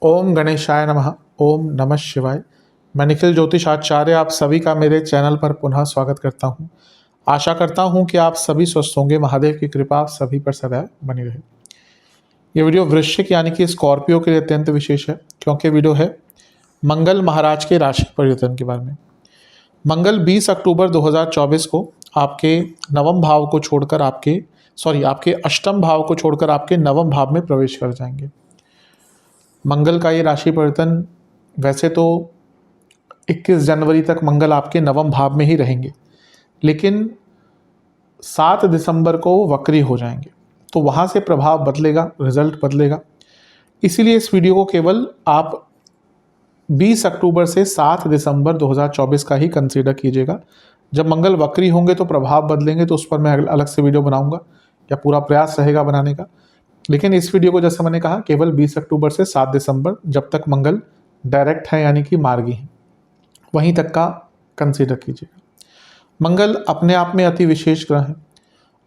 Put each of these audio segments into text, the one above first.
ओम गणेशाय नमः। ओम नमः शिवाय। मैं निखिल ज्योतिष आचार्य आप सभी का मेरे चैनल पर पुनः स्वागत करता हूं। आशा करता हूं कि आप सभी स्वस्थ होंगे। महादेव की कृपा आप सभी पर सदैव बनी रहे। ये वीडियो वृश्चिक यानी कि स्कॉर्पियो के लिए अत्यंत विशेष है, क्योंकि वीडियो है मंगल महाराज के राशि परिवर्तन के बारे में। मंगल 20 अक्टूबर 2024 को आपके नवम भाव को छोड़कर आपके अष्टम भाव को छोड़कर आपके नवम भाव में प्रवेश कर जाएंगे। मंगल का ये राशि परिवर्तन वैसे तो 21 जनवरी तक मंगल आपके नवम भाव में ही रहेंगे, लेकिन 7 दिसंबर को वक्री हो जाएंगे, तो वहाँ से प्रभाव बदलेगा, रिजल्ट बदलेगा। इसीलिए इस वीडियो को केवल आप 20 अक्टूबर से 7 दिसंबर 2024 का ही कंसीडर कीजिएगा। जब मंगल वक्री होंगे तो प्रभाव बदलेंगे, तो उस पर मैं अलग से वीडियो बनाऊंगा, या पूरा प्रयास रहेगा बनाने का। लेकिन इस वीडियो को जैसे मैंने कहा केवल 20 अक्टूबर से 7 दिसंबर, जब तक मंगल डायरेक्ट है यानी कि मार्गी है, वहीं तक का कंसीडर कीजिएगा। मंगल अपने आप में अति विशेष ग्रह है।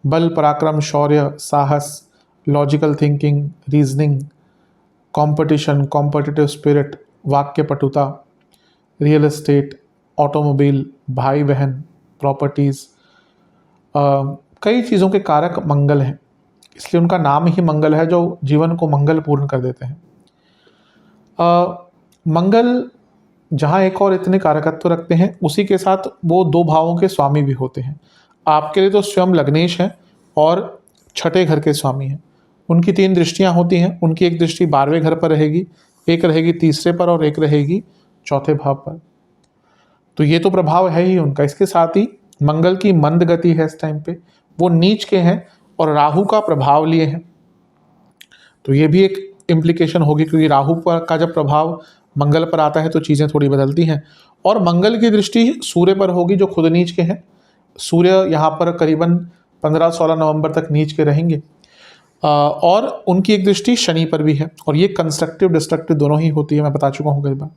बल, पराक्रम, शौर्य, साहस, logical thinking, reasoning, competition, competitive spirit, वाक्य पटुता, रियल एस्टेट, ऑटोमोबाइल, भाई बहन, प्रॉपर्टीज़, कई चीज़ों के कारक मंगल हैं। इसलिए उनका नाम ही मंगल है, जो जीवन को मंगलपूर्ण कर देते हैं। मंगल जहाँ एक और इतने कारकत्व रखते हैं, उसी के साथ वो 2 भावों के स्वामी भी होते हैं। आपके लिए तो स्वयं लग्नेश हैं और छठे घर के स्वामी हैं। उनकी 3 दृष्टियाँ होती हैं। उनकी एक दृष्टि 12वें घर पर रहेगी, एक रहेगी तीसरे पर और एक रहेगी चौथे भाव पर। तो ये तो प्रभाव है ही उनका। इसके साथ ही मंगल की मंद गति है इस टाइम पे, वो नीच के हैं और राहु का प्रभाव लिए हैं। तो ये भी एक इम्प्लीकेशन होगी, क्योंकि राहु पर का जब प्रभाव मंगल पर आता है तो चीज़ें थोड़ी बदलती हैं। और मंगल की दृष्टि सूर्य पर होगी, जो खुद नीच के हैं। सूर्य यहाँ पर करीबन 15-16 नवंबर तक नीच के रहेंगे। और उनकी एक दृष्टि शनि पर भी है, और ये कंस्ट्रक्टिव डिस्ट्रक्टिव दोनों ही होती है, मैं बता चुका हूँ कई बार।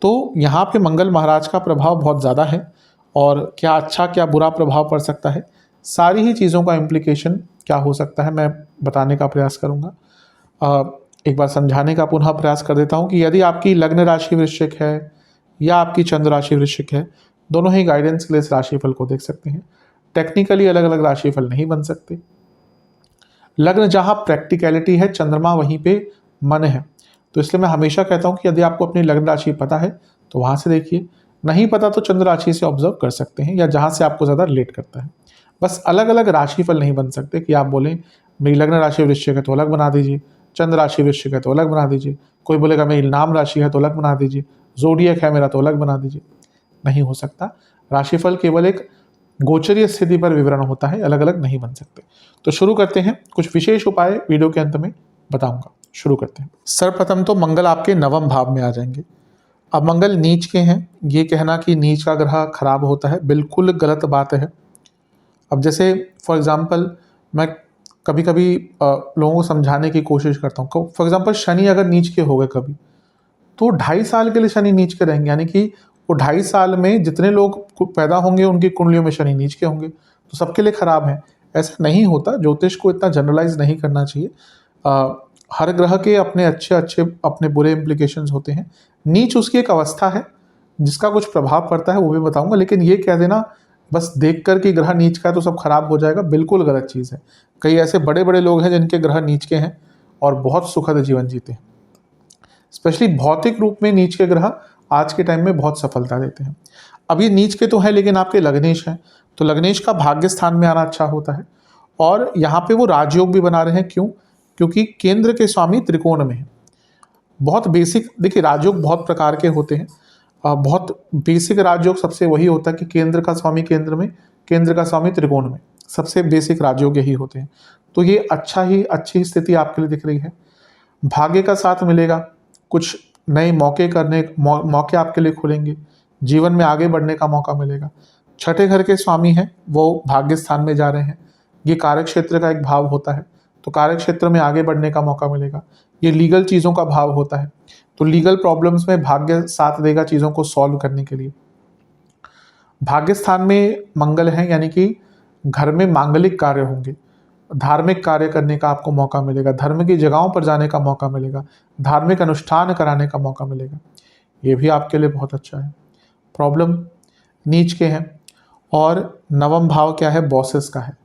तो यहाँ पे मंगल महाराज का प्रभाव बहुत ज़्यादा है, और क्या अच्छा क्या बुरा प्रभाव पड़ सकता है, सारी ही चीज़ों का इम्प्लीकेशन क्या हो सकता है, मैं बताने का प्रयास करूँगा। एक बार समझाने का पुनः प्रयास कर देता हूँ कि यदि आपकी लग्न राशि वृश्चिक है या आपकी चंद्र राशि वृश्चिक है, दोनों ही गाइडेंस के लिए इस राशिफल को देख सकते हैं। टेक्निकली अलग अलग राशिफल नहीं बन सकते। लग्न जहाँ प्रैक्टिकलिटी है, चंद्रमा वहीं पे मन है। तो इसलिए मैं हमेशा कहता हूँ कि यदि आपको अपनी लग्न राशि पता है तो वहाँ से देखिए, नहीं पता तो चंद्र राशि से ऑब्जर्व कर सकते हैं, या जहाँ से आपको ज़्यादा रिलेट करता है। बस अलग अलग राशिफल नहीं बन सकते कि आप बोलें मेरी लग्न राशि वृश्चिक है तो अलग बना दीजिए, चंद्र राशि वृश्चिक है तो अलग बना दीजिए, कोई बोलेगा मेरी नाम राशि है तो अलग बना दीजिए, जोडियक है मेरा तो अलग बना दीजिए। नहीं हो सकता। राशिफल केवल एक गोचरीय स्थिति पर विवरण होता है, अलग अलग नहीं बन सकते। तो शुरू करते हैं। कुछ विशेष उपाय वीडियो के अंत में बताऊंगा। शुरू करते हैं। सर्वप्रथम तो मंगल आपके नवम भाव में आ जाएंगे। अब मंगल नीच के हैं, ये कहना कि नीच का ग्रह खराब होता है, बिल्कुल गलत बात है। अब जैसे फॉर एग्जांपल मैं कभी कभी लोगों को समझाने की कोशिश करता हूँ। फॉर एग्जांपल शनि अगर नीच के हो गए कभी, तो 2.5 साल के लिए शनि नीच के रहेंगे, यानी कि वो 2.5 साल में जितने लोग पैदा होंगे उनकी कुंडलियों में शनि नीच के होंगे, तो सबके लिए खराब है। ऐसा नहीं होता। ज्योतिष को इतना जनरलाइज नहीं करना चाहिए। हर ग्रह के अपने अच्छे अपने बुरे इम्प्लीकेशंस होते हैं। नीच उसकी एक अवस्था है जिसका कुछ प्रभाव पड़ता है, वो भी बताऊंगा। लेकिन ये कह देना बस देख कर कि ग्रह नीच का है तो सब खराब हो जाएगा, बिल्कुल गलत चीज़ है। कई ऐसे बड़े बड़े लोग हैं जिनके ग्रह नीच के हैं और बहुत सुखद जीवन जीते हैं। स्पेशली भौतिक रूप में नीच के ग्रह आज के टाइम में बहुत सफलता देते हैं। अब ये नीच के तो है, लेकिन आपके लग्नेश हैं, तो लग्नेश का भाग्य स्थान में आना अच्छा होता है। और यहाँ पे वो राजयोग भी बना रहे हैं। क्यों? क्योंकि केंद्र के स्वामी त्रिकोण में है। बहुत बेसिक, देखिए राजयोग बहुत प्रकार के होते हैं। बहुत बेसिक राजयोग सबसे वही होता है कि केंद्र का स्वामी केंद्र में, केंद्र का स्वामी त्रिकोण में। सबसे बेसिक राजयोग यही होते हैं। तो ये अच्छी स्थिति आपके लिए दिख रही है। भाग्य का साथ मिलेगा, कुछ नए मौके आपके लिए खुलेंगे, जीवन में आगे बढ़ने का मौका मिलेगा। छठे घर के स्वामी हैं, वो भाग्य स्थान में जा रहे हैं। ये कार्य क्षेत्र का एक भाव होता है, तो कार्य क्षेत्र में आगे बढ़ने का मौका मिलेगा। ये लीगल चीज़ों का भाव होता है, तो लीगल प्रॉब्लम्स में भाग्य साथ देगा चीज़ों को सॉल्व करने के लिए। भाग्य स्थान में मंगल है, यानी कि घर में मांगलिक कार्य होंगे। धार्मिक कार्य करने का आपको मौका मिलेगा, धर्म की जगहों पर जाने का मौका मिलेगा, धार्मिक अनुष्ठान कराने का मौका मिलेगा, ये भी आपके लिए बहुत अच्छा है। प्रॉब्लम नीच के हैं और नवम भाव क्या है, बॉसेस का है।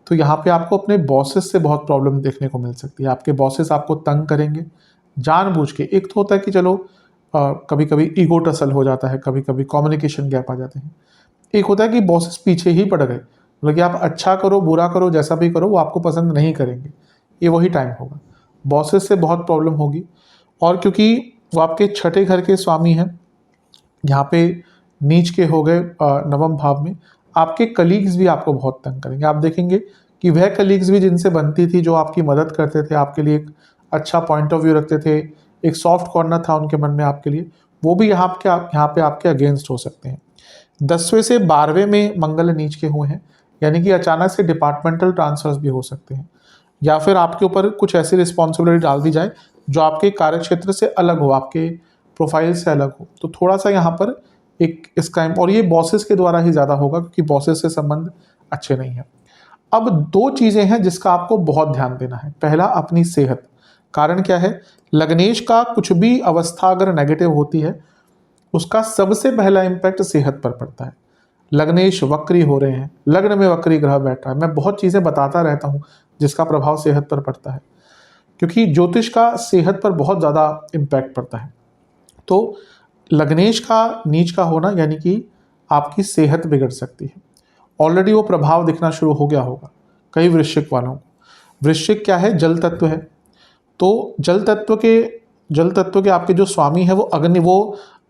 तो यहाँ पे आपको अपने बॉसेस से बहुत प्रॉब्लम देखने को मिल सकती है। आपके बॉसेस आपको तंग करेंगे जानबूझ के। एक तो होता है कि चलो कभी कभी ईगो टसल हो जाता है, कभी कभी कम्युनिकेशन गैप आ जाते हैं। एक होता है कि बॉसेस पीछे ही पड़ गए, मतलब कि आप अच्छा करो बुरा करो जैसा भी करो वो आपको पसंद नहीं करेंगे, ये वही टाइम होगा। बॉसेस से बहुत प्रॉब्लम होगी। और क्योंकि वो आपके छठे घर के स्वामी हैं, यहाँ पे नीच के हो गए नवम भाव में, आपके कलीग्स भी आपको बहुत तंग करेंगे। आप देखेंगे कि वह कलीग्स भी जिनसे बनती थी, जो आपकी मदद करते थे, आपके लिए एक अच्छा पॉइंट ऑफ व्यू रखते थे, एक सॉफ्ट कॉर्नर था उनके मन में आपके लिए, वो भी यहाँ पे आपके अगेंस्ट हो सकते हैं। 10वें से 12वें में मंगल नीच के हुए हैं, यानी कि अचानक से डिपार्टमेंटल ट्रांसफर्स भी हो सकते हैं, या फिर आपके ऊपर कुछ ऐसी रिस्पॉन्सिबिलिटी डाल दी जाए जो आपके कार्यक्षेत्र से अलग हो, आपके प्रोफाइल से अलग हो। तो थोड़ा सा यहाँ पर एक इसका, और ये बॉसेस के द्वारा ही ज़्यादा होगा क्योंकि बॉसेस से संबंध अच्छे नहीं हैं। अब दो चीज़ें हैं जिसका आपको बहुत ध्यान देना है। पहला, अपनी सेहत। कारण क्या है, लग्नेश का कुछ भी अवस्था अगर नेगेटिव होती है उसका सबसे पहला इम्पैक्ट सेहत पर पड़ता है। लग्नेश वक्री हो रहे हैं, लग्न में वक्री ग्रह बैठा है, मैं बहुत चीज़ें बताता रहता हूँ जिसका प्रभाव सेहत पर पड़ता है, क्योंकि ज्योतिष का सेहत पर बहुत ज़्यादा इम्पैक्ट पड़ता है। तो लग्नेश का नीच का होना यानी कि आपकी सेहत बिगड़ सकती है। ऑलरेडी वो प्रभाव दिखना शुरू हो गया होगा कई वृश्चिक वालों को। वृश्चिक क्या है, जल तत्व है। तो जल तत्व के आपके जो स्वामी है वो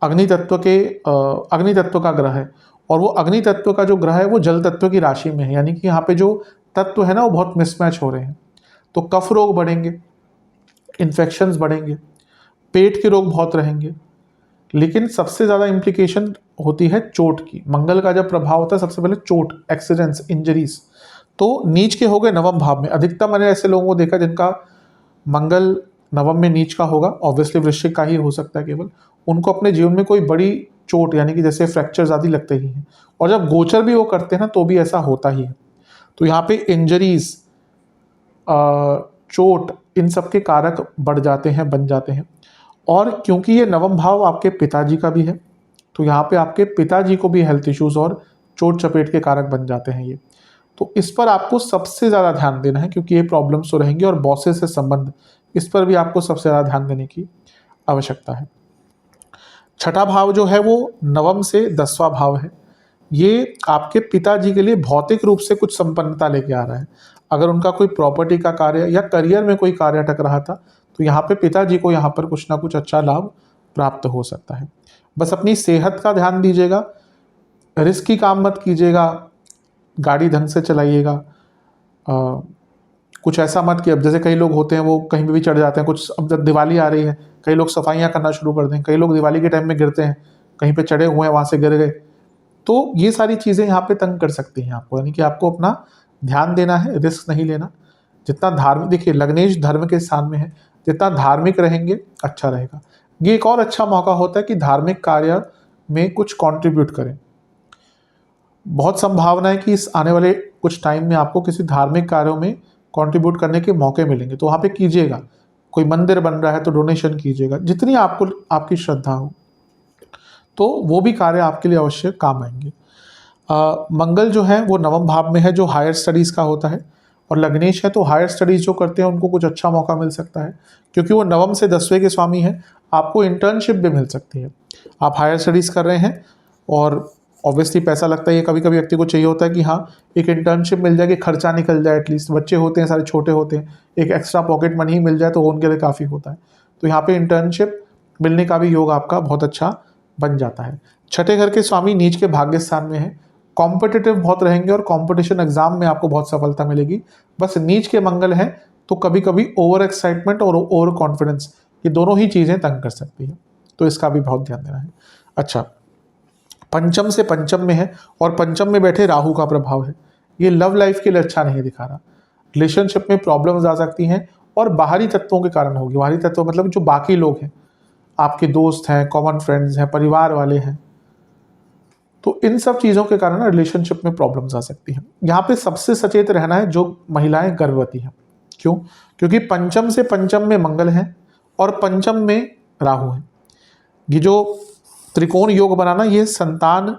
अग्नि तत्व का ग्रह है, और वो अग्नि तत्व का जो ग्रह है वो जल तत्व की राशि में है, यानी कि यहाँ पे जो तत्व है ना वो बहुत मिसमैच हो रहे हैं। तो कफ रोग बढ़ेंगे, इन्फेक्शंस बढ़ेंगे, पेट के रोग बहुत रहेंगे, लेकिन सबसे ज़्यादा इम्प्लीकेशन होती है चोट की। मंगल का जब प्रभाव होता है सबसे पहले चोट, एक्सीडेंट्स, इंजरीज। तो नीच के हो गए नवम भाव में। अधिकतम मैंने ऐसे लोगों को देखा जिनका मंगल नवम में नीच का होगा, ऑब्वियसली वृश्चिक का ही हो सकता है केवल, उनको अपने जीवन में कोई बड़ी चोट यानी कि जैसे फ्रैक्चर्स आदि लगते ही हैं, और जब गोचर भी वो करते हैं ना तो भी ऐसा होता ही है। तो यहाँ पे इंजरीज, चोट, इन सब के कारक बढ़ जाते हैं, बन जाते हैं। और क्योंकि ये नवम भाव आपके पिताजी का भी है, तो यहाँ पे आपके पिताजी को भी हेल्थ इश्यूज और चोट चपेट के कारक बन जाते हैं ये। तो इस पर आपको सबसे ज़्यादा ध्यान देना है, क्योंकि ये प्रॉब्लम्स तो रहेंगी, और बॉसेस से संबंध, इस पर भी आपको सबसे ज़्यादा ध्यान देने की आवश्यकता है। छठा भाव जो है वो नवम से 10वां भाव है। ये आपके पिताजी के लिए भौतिक रूप से कुछ संपन्नता लेके आ रहा है। अगर उनका कोई प्रॉपर्टी का कार्य या करियर में कोई कार्य अटक रहा था, तो यहाँ पे पिताजी को यहाँ पर कुछ ना कुछ अच्छा लाभ प्राप्त हो सकता है। बस अपनी सेहत का ध्यान दीजिएगा, रिस्की काम मत कीजिएगा, गाड़ी ढंग से चलाइएगा, कुछ ऐसा मत कि अब जैसे कई लोग होते हैं वो कहीं भी चढ़ जाते हैं। कुछ अब जब दिवाली आ रही है कई लोग सफाइयाँ करना शुरू कर दें, कई लोग दिवाली के टाइम में गिरते हैं, कहीं पे चढ़े हुए हैं वहाँ से गिर गए। तो ये सारी चीज़ें यहाँ पे तंग कर सकती हैं आपको, यानी कि आपको अपना ध्यान देना है, रिस्क नहीं लेना। जितना धार्मिक, देखिए लग्नेश धर्म के स्थान में है, जितना धार्मिक रहेंगे अच्छा रहेगा। ये एक और अच्छा मौका होता है कि धार्मिक कार्य में कुछ कंट्रीब्यूट करें। बहुत संभावना है कि इस आने वाले कुछ टाइम में आपको किसी धार्मिक कार्यों में कंट्रीब्यूट करने के मौके मिलेंगे, तो वहाँ पे कीजिएगा। कोई मंदिर बन रहा है तो डोनेशन कीजिएगा, जितनी आपको आपकी श्रद्धा हो, तो वो भी कार्य आपके लिए अवश्य काम आएंगे। मंगल जो है वो नवम भाव में है, जो हायर स्टडीज़ का होता है, और लग्नेश है तो हायर स्टडीज़ जो करते हैं उनको कुछ अच्छा मौका मिल सकता है, क्योंकि वो नवम से 10वें के स्वामी हैं। आपको इंटर्नशिप भी मिल सकती है। आप हायर स्टडीज़ कर रहे हैं और ऑब्वियसली पैसा लगता है, ये कभी कभी व्यक्ति को चाहिए होता है कि हाँ एक इंटर्नशिप मिल जाए कि खर्चा निकल जाए, एटलीस्ट बच्चे होते हैं सारे छोटे होते हैं, एक एक्स्ट्रा पॉकेट मनी ही मिल जाए तो वो उनके लिए काफ़ी होता है। तो यहाँ पे इंटर्नशिप मिलने का भी योग आपका बहुत अच्छा बन जाता है। छठे घर के स्वामी नीच के भाग्य स्थान में है, कॉम्पिटिटिव बहुत रहेंगे और कॉम्पिटिशन एग्जाम में आपको बहुत सफलता मिलेगी। बस नीच के मंगल हैं तो कभी कभी ओवर एक्साइटमेंट और ओवर कॉन्फिडेंस, ये दोनों ही चीज़ें तंग कर सकती है, तो इसका भी बहुत ध्यान देना है। अच्छा, पंचम से पंचम में है और पंचम में बैठे राहु का प्रभाव है। ये लव लाइफ के लिए अच्छा नहीं दिखा रहा। रिलेशनशिप में प्रॉब्लम्स आ सकती हैं और बाहरी तत्वों के कारण होगी। बाहरी तत्व मतलब जो बाकी लोग हैं, आपके दोस्त हैं, कॉमन फ्रेंड्स हैं, परिवार वाले हैं, तो इन सब चीज़ों के कारण रिलेशनशिप में प्रॉब्लम्स आ सकती हैं। यहाँ पे सबसे सचेत रहना है जो महिलाएं गर्भवती हैं। क्यों? क्योंकि पंचम से पंचम में मंगल है और पंचम में राहु है। ये जो त्रिकोण योग बनाना ये संतान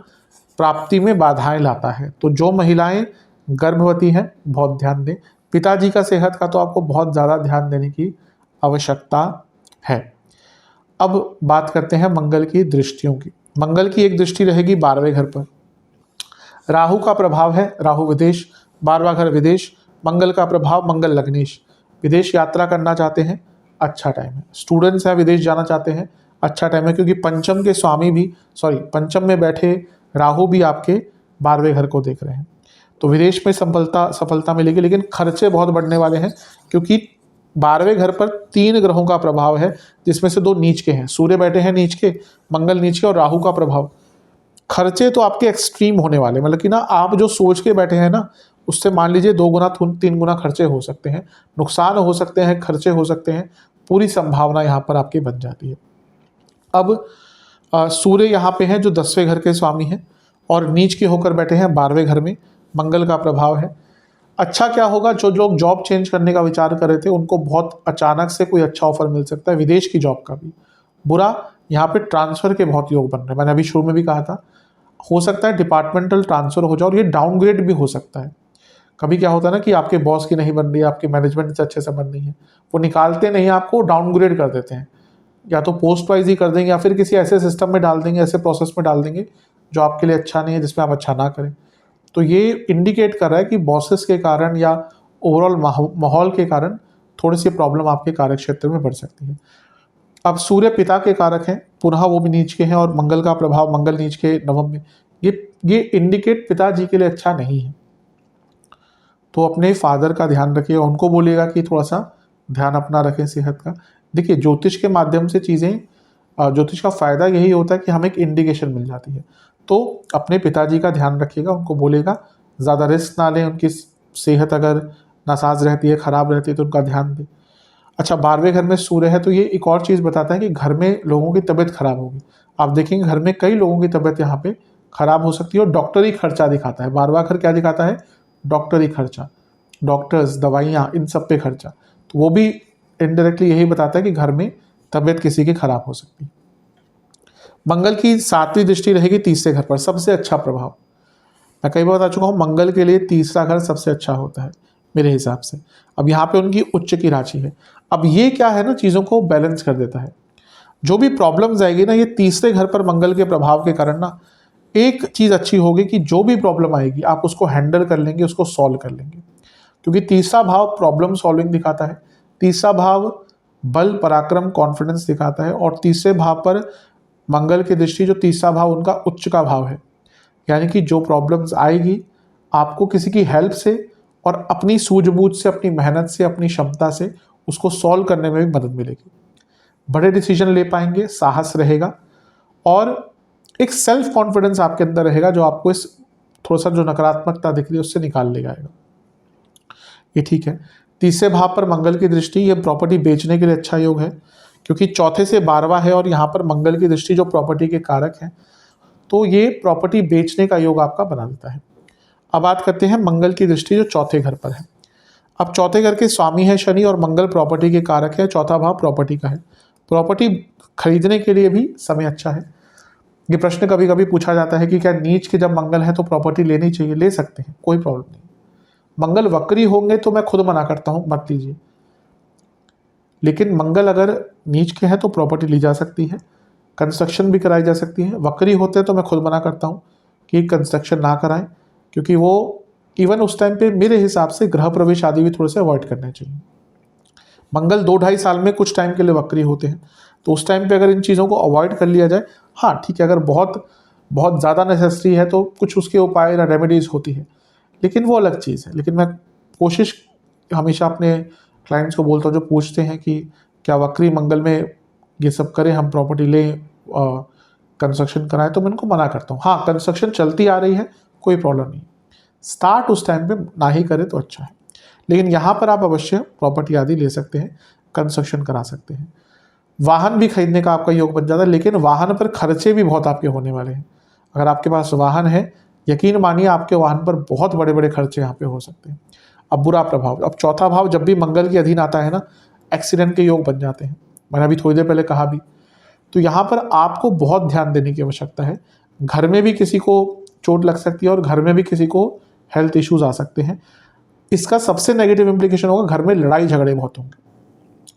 प्राप्ति में बाधाएं लाता है। तो जो महिलाएं गर्भवती हैं बहुत ध्यान दें। पिताजी का सेहत का तो आपको बहुत ज़्यादा ध्यान देने की आवश्यकता है। अब बात करते हैं मंगल की दृष्टियों की। मंगल की एक दृष्टि रहेगी 12वें घर पर। राहु का प्रभाव है, राहु विदेश, 12वां घर विदेश। मंगल का प्रभाव मंगल लग्नेश। विदेश यात्रा करना चाहते हैं, अच्छा टाइम है। स्टूडेंट्स हैं विदेश जाना चाहते हैं, अच्छा टाइम है, क्योंकि पंचम के स्वामी भी पंचम में बैठे राहु भी आपके 12वें घर को देख रहे हैं। तो विदेश में सफलता मिलेगी, लेकिन खर्चे बहुत बढ़ने वाले हैं, क्योंकि 12वें घर पर 3 ग्रहों का प्रभाव है, जिसमें से 2 नीच के हैं। सूर्य बैठे हैं नीच के, मंगल नीच के, और राहु का प्रभाव। खर्चे तो आपके एक्सट्रीम होने वाले, मतलब कि ना आप जो सोच के बैठे हैं ना, उससे मान लीजिए 2 गुना 3 गुना खर्चे हो सकते हैं, नुकसान हो सकते हैं, खर्चे हो सकते हैं, पूरी संभावना यहाँ पर आपकी बन जाती है। अब सूर्य यहाँ पे हैं जो 10वें घर के स्वामी हैं और नीच के होकर बैठे हैं 12वें घर में, मंगल का प्रभाव है। अच्छा क्या होगा, जो लोग जॉब चेंज करने का विचार कर रहे थे उनको बहुत अचानक से कोई अच्छा ऑफर मिल सकता है, विदेश की जॉब का भी। बुरा, यहाँ पे ट्रांसफ़र के बहुत योग बन रहे हैं। मैंने अभी शुरू में भी कहा था, हो सकता है डिपार्टमेंटल ट्रांसफ़र हो जाए, और ये डाउनग्रेड भी हो सकता है। कभी क्या होता है ना कि आपके बॉस की नहीं बन रही है, आपके मैनेजमेंट से अच्छे से बन रही है, वो निकालते नहीं, आपको डाउनग्रेड कर देते हैं, या तो पोस्ट वाइज ही कर देंगे या फिर किसी ऐसे सिस्टम में डाल देंगे, ऐसे प्रोसेस में डाल देंगे जो आपके लिए अच्छा नहीं है, जिसमें आप अच्छा ना करें। तो ये इंडिकेट कर रहा है कि बॉसेस के कारण या ओवरऑल माहौल के कारण थोड़ी सी प्रॉब्लम आपके कार्यक्षेत्र में बढ़ सकती है। अब सूर्य पिता के कारक हैं, पुनः वो भी नीच के हैं, और मंगल का प्रभाव मंगल नीच के नवम में, ये इंडिकेट पिताजी के लिए अच्छा नहीं है। तो अपने फादर का ध्यान रखिए, उनको बोलिएगा कि थोड़ा सा ध्यान अपना रखें सेहत का। देखिए ज्योतिष के माध्यम से चीज़ें, ज्योतिष का फ़ायदा यही होता है कि हमें एक इंडिकेशन मिल जाती है। तो अपने पिताजी का ध्यान रखिएगा, उनको बोलेगा ज़्यादा रिस्क ना लें, उनकी सेहत अगर नासाज रहती है, ख़राब रहती है, तो उनका ध्यान दें। अच्छा, 12वें घर में सूर्य है, तो ये एक और चीज़ बताता है कि घर में लोगों की तबीयत खराब होगी। आप देखेंगे घर में कई लोगों की तबीयत यहाँ पे खराब हो सकती है, और डॉक्टरी खर्चा दिखाता है। 12वां घर क्या दिखाता है? डॉक्टरी खर्चा, डॉक्टर्स, दवाइयाँ, इन सब पे खर्चा। तो वो भी इनडायरेक्टली यही बताता है कि घर में तबीयत किसी की खराब हो सकती है। मंगल की 7वीं दृष्टि रहेगी 3रे घर पर, सबसे अच्छा प्रभाव। मैं कई बार बता चुका हूँ, मंगल के लिए 3रा घर सबसे अच्छा होता है मेरे हिसाब से। अब यहाँ पे उनकी उच्च की राशि है। अब ये क्या है ना, चीज़ों को बैलेंस कर देता है। जो भी प्रॉब्लम्स आएगी ना, ये 3रे घर पर मंगल के प्रभाव के कारण ना, एक चीज़ अच्छी होगी कि जो भी प्रॉब्लम आएगी आप उसको हैंडल कर लेंगे, उसको सॉल्व कर लेंगे, क्योंकि 3रा भाव प्रॉब्लम सॉल्विंग दिखाता है। 3रा भाव बल, पराक्रम, कॉन्फिडेंस दिखाता है, और 3रे भाव पर मंगल की दृष्टि, जो 3रा भाव उनका उच्च का भाव है, यानी कि जो प्रॉब्लम्स आएगी आपको किसी की हेल्प से और अपनी सूझबूझ से, अपनी मेहनत से, अपनी क्षमता से उसको सॉल्व करने में भी मदद मिलेगी। बड़े डिसीजन ले पाएंगे, साहस रहेगा, और एक सेल्फ कॉन्फिडेंस आपके अंदर रहेगा, जो आपको इस थोड़ा सा जो नकारात्मकता दिख रही है उससे निकाल ले जाएगा। ये ठीक है। 3रे भाव पर मंगल की दृष्टि, ये प्रॉपर्टी बेचने के लिए अच्छा योग है, क्योंकि 4थे से 12वां है, और यहाँ पर मंगल की दृष्टि जो प्रॉपर्टी के कारक हैं, तो ये प्रॉपर्टी बेचने का योग आपका बना देता है। अब बात करते हैं मंगल की दृष्टि जो 4थे घर पर है। अब 4थे घर के स्वामी है शनि, और मंगल प्रॉपर्टी के कारक है, 4था भाव प्रॉपर्टी का है। प्रॉपर्टी खरीदने के लिए भी समय अच्छा है। ये प्रश्न कभी कभी पूछा जाता है कि क्या नीच के जब मंगल है तो प्रॉपर्टी लेनी चाहिए? ले सकते हैं, कोई प्रॉब्लम नहीं। मंगल वक्री होंगे तो मैं खुद मना करता हूँ, मत लीजिए। लेकिन मंगल अगर नीच के हैं तो प्रॉपर्टी ली जा सकती है, कंस्ट्रक्शन भी कराई जा सकती है। वक्री होते हैं तो मैं खुद मना करता हूँ कि कंस्ट्रक्शन ना कराएं, क्योंकि वो इवन उस टाइम पे मेरे हिसाब से गृह प्रवेश आदि भी थोड़े से अवॉइड करने चाहिए। मंगल 2-2.5 साल में कुछ टाइम के लिए वक्री होते हैं, तो उस टाइम पे अगर इन चीज़ों को अवॉइड कर लिया जाए, हाँ ठीक है, अगर बहुत बहुत ज़्यादा नेसेसरी है तो कुछ उसके उपाय या रेमेडीज़ होती है, लेकिन वो अलग चीज़ है। लेकिन मैं कोशिश हमेशा अपने क्लाइंट्स को बोलता हूँ जो पूछते हैं कि क्या वक्री मंगल में ये सब करें, हम प्रॉपर्टी लें, कंस्ट्रक्शन कराएं, तो मैं उनको मना करता हूँ। हाँ, कंस्ट्रक्शन चलती आ रही है, कोई प्रॉब्लम नहीं, स्टार्ट उस टाइम पे ना ही करें तो अच्छा है। लेकिन यहाँ पर आप अवश्य प्रॉपर्टी आदि ले सकते हैं, कंस्ट्रक्शन करा सकते हैं। वाहन भी खरीदने का आपका योग बन जाता है, लेकिन वाहन पर खर्चे भी बहुत आपके होने वाले हैं। अगर आपके पास वाहन है, यकीन मानिए आपके वाहन पर बहुत बड़े बड़े खर्चे यहाँ पे हो सकते हैं। अब बुरा प्रभाव, अब चौथा भाव जब भी मंगल के अधीन आता है ना, एक्सीडेंट के योग बन जाते हैं, मैंने अभी थोड़ी देर पहले कहा भी। तो यहाँ पर आपको बहुत ध्यान देने की आवश्यकता है। घर में भी किसी को चोट लग सकती है और घर में भी किसी को हेल्थ इश्यूज आ सकते हैं। इसका सबसे नेगेटिव इम्प्लीकेशन होगा, घर में लड़ाई झगड़े बहुत होंगे।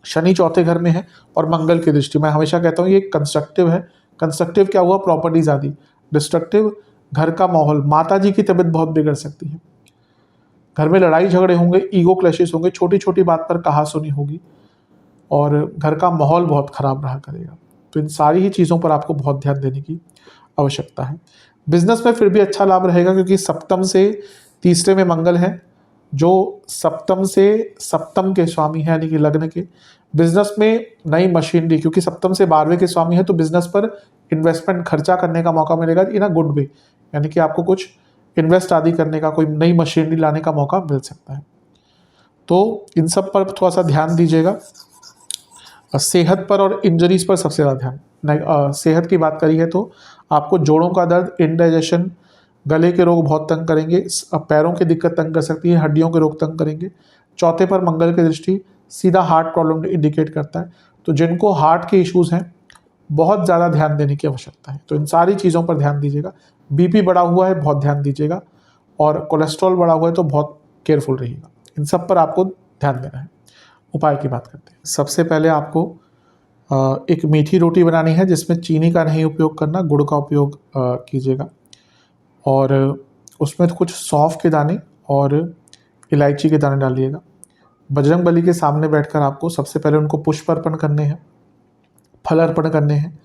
शनि चौथे घर में है और मंगल की दृष्टि, मैं हमेशा कहता हूँ ये कंस्ट्रक्टिव है। कंस्ट्रक्टिव क्या हुआ, प्रॉपर्टीज आदि। डिस्ट्रक्टिव, घर का माहौल, माता जी की तबीयत बहुत बिगड़ सकती है। घर में लड़ाई झगड़े होंगे, ईगो क्लैशेस होंगे, छोटी छोटी बात पर कहासुनी होगी और घर का माहौल बहुत खराब रहा करेगा। तो इन सारी ही चीज़ों पर आपको बहुत ध्यान देने की आवश्यकता है। बिजनेस में फिर भी अच्छा लाभ रहेगा क्योंकि सप्तम से तीसरे में मंगल है, जो सप्तम से सप्तम के स्वामी है, यानी कि लग्न के। बिजनेस में नई मशीनरी, क्योंकि सप्तम से 12वें के स्वामी है, तो बिजनेस पर इन्वेस्टमेंट खर्चा करने का मौका मिलेगा इन अ गुड वे, यानी कि आपको कुछ इन्वेस्ट आदि करने का, कोई नई मशीनरी लाने का मौका मिल सकता है। तो इन सब पर थोड़ा सा ध्यान दीजिएगा। सेहत पर और इंजरीज पर सबसे ज़्यादा ध्यान। सेहत की बात करी है तो आपको जोड़ों का दर्द, इंडाइजेशन, गले के रोग बहुत तंग करेंगे, पैरों की दिक्कत तंग कर सकती है, हड्डियों के रोग तंग करेंगे। चौथे पर मंगल की दृष्टि सीधा हार्ट प्रॉब्लम इंडिकेट करता है। तो जिनको हार्ट के इश्यूज हैं बहुत ज़्यादा ध्यान देने की आवश्यकता है। तो इन सारी चीज़ों पर ध्यान दीजिएगा। बीपी बढ़ा हुआ है, बहुत ध्यान दीजिएगा, और कोलेस्ट्रॉल बढ़ा हुआ है तो बहुत केयरफुल रहिएगा। इन सब पर आपको ध्यान देना है। उपाय की बात करते हैं। सबसे पहले आपको एक मीठी रोटी बनानी है जिसमें चीनी का नहीं उपयोग करना, गुड़ का उपयोग कीजिएगा, और उसमें कुछ सौंफ के दाने और इलायची के दाने डालिएगा। बजरंग बली के सामने बैठकर आपको सबसे पहले उनको पुष्प अर्पण करने हैं, फल अर्पण करने हैं,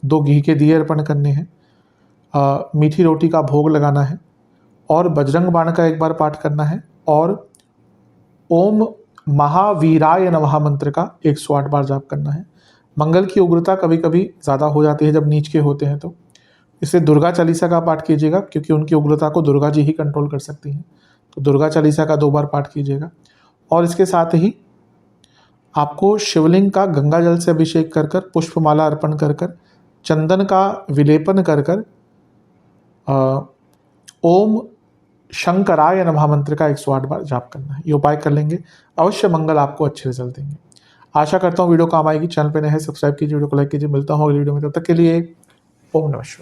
2 घी के दिए अर्पण करने हैं, मीठी रोटी का भोग लगाना है, और बजरंग बाण का एक बार पाठ करना है, और ओम महावीराय नमः मंत्र का 108 बार जाप करना है। मंगल की उग्रता कभी कभी ज़्यादा हो जाती है जब नीच के होते हैं, तो इसलिए दुर्गा चालीसा का पाठ कीजिएगा, क्योंकि उनकी उग्रता को दुर्गा जी ही कंट्रोल कर सकती हैं। तो दुर्गा चालीसा का 2 बार पाठ कीजिएगा। और इसके साथ ही आपको शिवलिंग का गंगा जल से अभिषेक कर कर, पुष्पमाला अर्पण कर कर, चंदन का विलेपन कर कर, ओम शंकराय नमः मंत्र का 108 बार जाप करना है। ये उपाय कर लेंगे, अवश्य मंगल आपको अच्छे रिजल्ट देंगे। आशा करता हूँ वीडियो काम आएगी। चैनल पे नए हैं, सब्सक्राइब कीजिए, वीडियो को लाइक कीजिए। मिलता हूँ अगली वीडियो में, तब तक के लिए ओम नमः शिवाय।